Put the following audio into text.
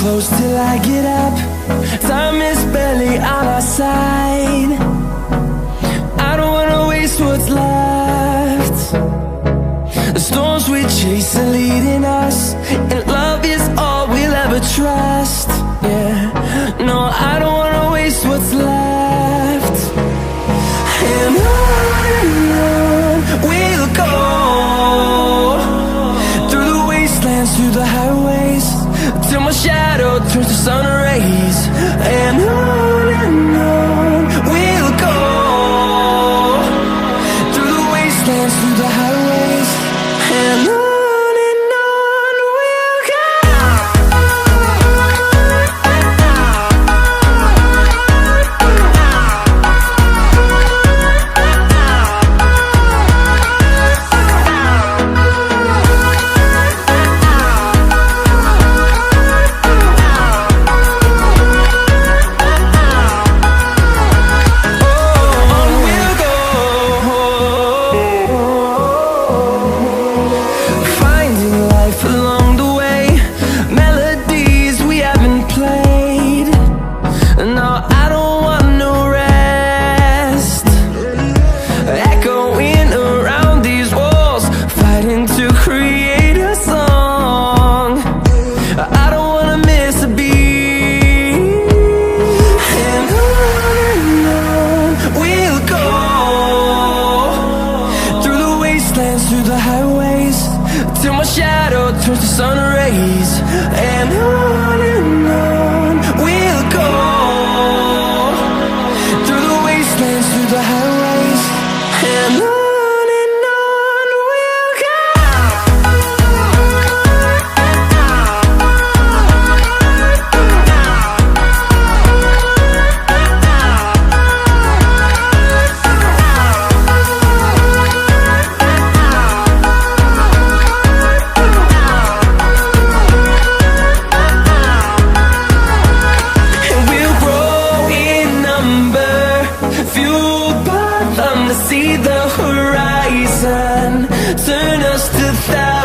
close till I get up. Time is barely on our side. I don't wanna waste what's left. The storms we chase are leading us, and love is all we'll ever trust. Yeah, no, I don't wanna waste what's left. And on we'll go, through the wastelands, through the highways, till my shadow turns to sun rays. And on we'll go, through the wastelands, through the highways, and on we'll go. Through the highways, till my shadow turns to sun rays. And on we'll go, through the wastelands, through the highways, and on we'll go. Fueled by them to see the horizon, turn us to thousands.